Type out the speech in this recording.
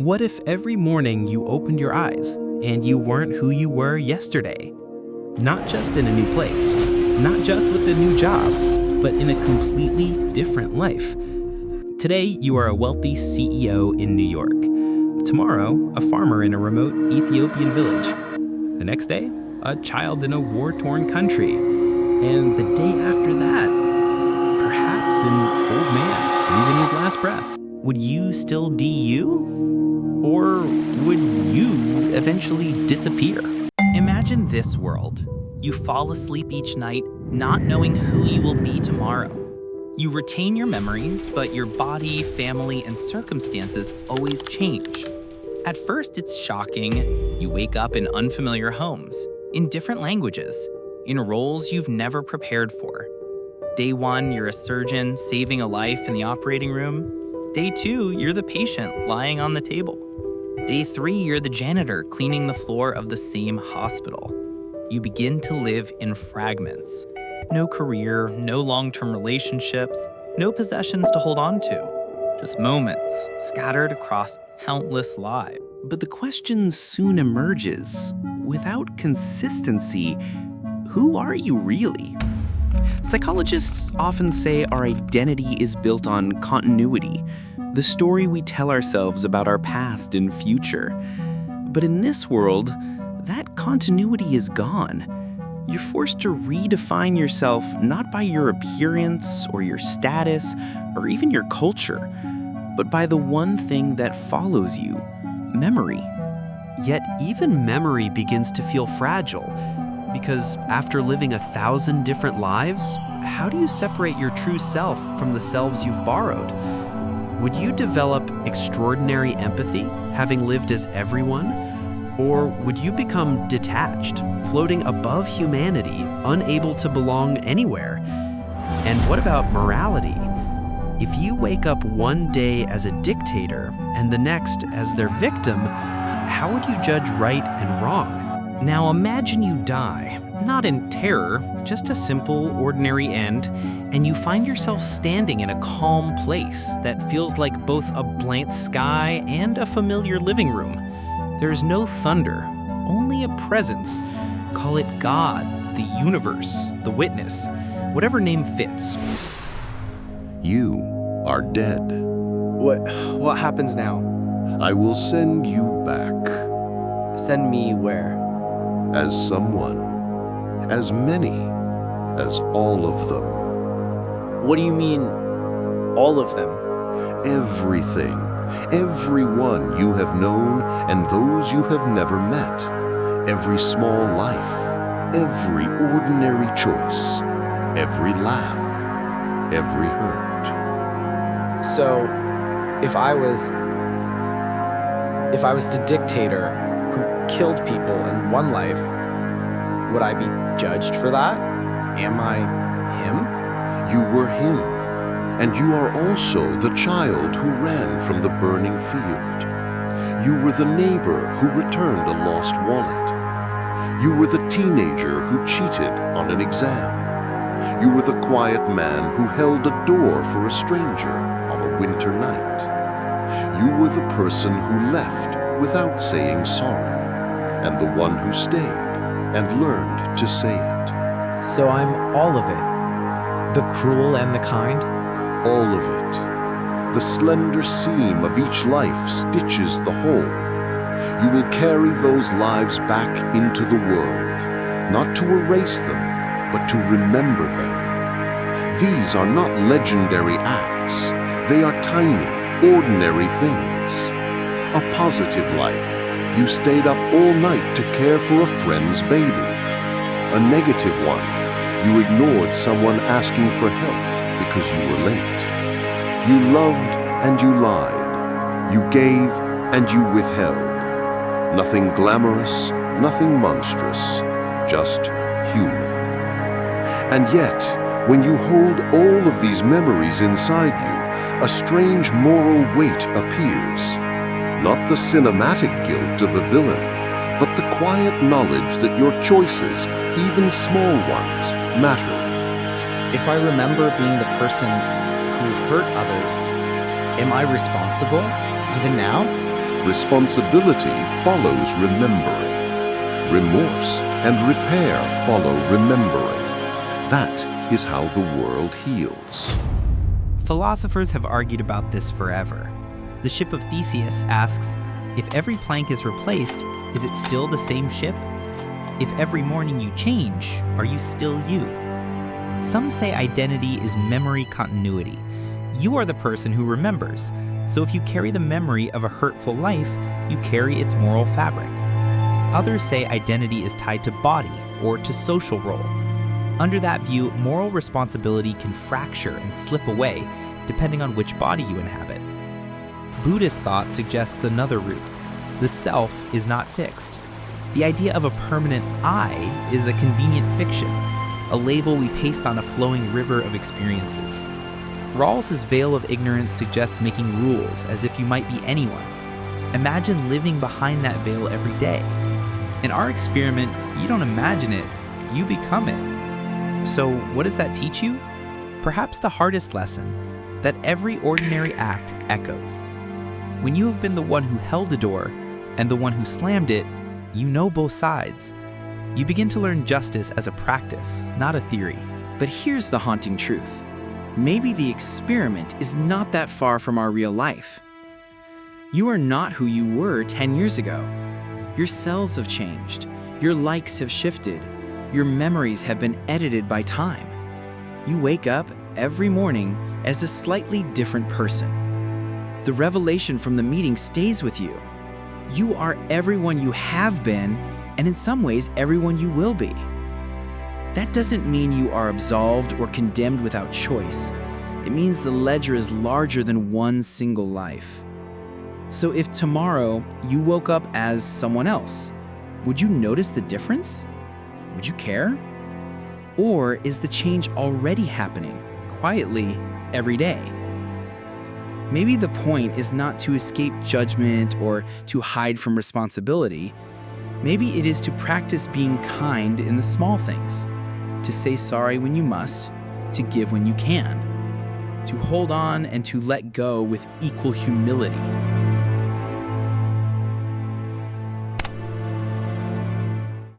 What if every morning you opened your eyes and you weren't who you were yesterday? Not just in a new place, not just with a new job, but in a completely different life. Today, you are a wealthy CEO in New York. Tomorrow, a farmer in a remote Ethiopian village. The next day, a child in a war-torn country. And the day after that, perhaps an old man breathing his last breath. Would you still be you? Or would you eventually disappear? Imagine this world. You fall asleep each night not knowing who you will be tomorrow. You retain your memories, but your body, family, and circumstances always change. At first, it's shocking. You wake up in unfamiliar homes, in different languages, in roles you've never prepared for. Day 1, you're a surgeon saving a life in the operating room. Day 2, you're the patient lying on the table. Day 3, you're the janitor cleaning the floor of the same hospital. You begin to live in fragments. No career, no long-term relationships, no possessions to hold on to. Just moments scattered across countless lives. But the question soon emerges, without consistency, who are you really? Psychologists often say our identity is built on continuity, the story we tell ourselves about our past and future. But in this world, that continuity is gone. You're forced to redefine yourself not by your appearance or your status or even your culture, but by the one thing that follows you, memory. Yet even memory begins to feel fragile, because after living 1,000 different lives, how do you separate your true self from the selves you've borrowed? Would you develop extraordinary empathy, having lived as everyone? Or would you become detached, floating above humanity, unable to belong anywhere? And what about morality? If you wake up one day as a dictator and the next as their victim, how would you judge right and wrong? Now imagine you die, not in terror, just a simple, ordinary end, and you find yourself standing in a calm place that feels like both a blank sky and a familiar living room. There is no thunder, only a presence. Call it God, the universe, the witness, whatever name fits. You are dead. What happens now? I will send you back Send me where? as someone, as many, as all of them. What do you mean, all of them? Everything, everyone you have known and those you have never met. Every small life, every ordinary choice, every laugh, every hurt. So, if I was the dictator who killed people in one life, would I be judged for that? Am I him? You were him, and you are also the child who ran from the burning field. You were the neighbor who returned a lost wallet. You were the teenager who cheated on an exam. You were the quiet man who held a door for a stranger on a winter night. You were the person who left without saying sorry, and the one who stayed and learned to say it. So I'm all of it. The cruel and the kind? All of it. The slender seam of each life stitches the whole. You will carry those lives back into the world, not to erase them, but to remember them. These are not legendary acts. They are tiny, ordinary things. A positive life. You stayed up all night to care for a friend's baby. A negative one. You ignored someone asking for help because you were late. You loved and you lied. You gave and you withheld. Nothing glamorous, nothing monstrous, just human. And yet, when you hold all of these memories inside you, a strange moral weight appears. Not the cinematic guilt of a villain, but the quiet knowledge that your choices, even small ones, mattered. If I remember being the person who hurt others, am I responsible, even now? Responsibility follows remembering. Remorse and repair follow remembering. That is how the world heals. Philosophers have argued about this forever. The ship of Theseus asks, if every plank is replaced, is it still the same ship? If every morning you change, are you still you? Some say identity is memory continuity. You are the person who remembers, so if you carry the memory of a hurtful life, you carry its moral fabric. Others say identity is tied to body or to social role. Under that view, moral responsibility can fracture and slip away depending on which body you inhabit. Buddhist thought suggests another route. The self is not fixed. The idea of a permanent I is a convenient fiction, a label we paste on a flowing river of experiences. Rawls's veil of ignorance suggests making rules as if you might be anyone. Imagine living behind that veil every day. In our experiment, you don't imagine it, you become it. So what does that teach you? Perhaps the hardest lesson, that every ordinary act echoes. When you have been the one who held a door and the one who slammed it, you know both sides. You begin to learn justice as a practice, not a theory. But here's the haunting truth. Maybe the experiment is not that far from our real life. You are not who you were 10 years ago. Your cells have changed. Your likes have shifted. Your memories have been edited by time. You wake up every morning as a slightly different person. The revelation from the meeting stays with you. You are everyone you have been, and in some ways, everyone you will be. That doesn't mean you are absolved or condemned without choice. It means the ledger is larger than one single life. So if tomorrow you woke up as someone else, would you notice the difference? Would you care? Or is the change already happening, quietly, every day? Maybe the point is not to escape judgment or to hide from responsibility. Maybe it is to practice being kind in the small things, to say sorry when you must, to give when you can, to hold on and to let go with equal humility.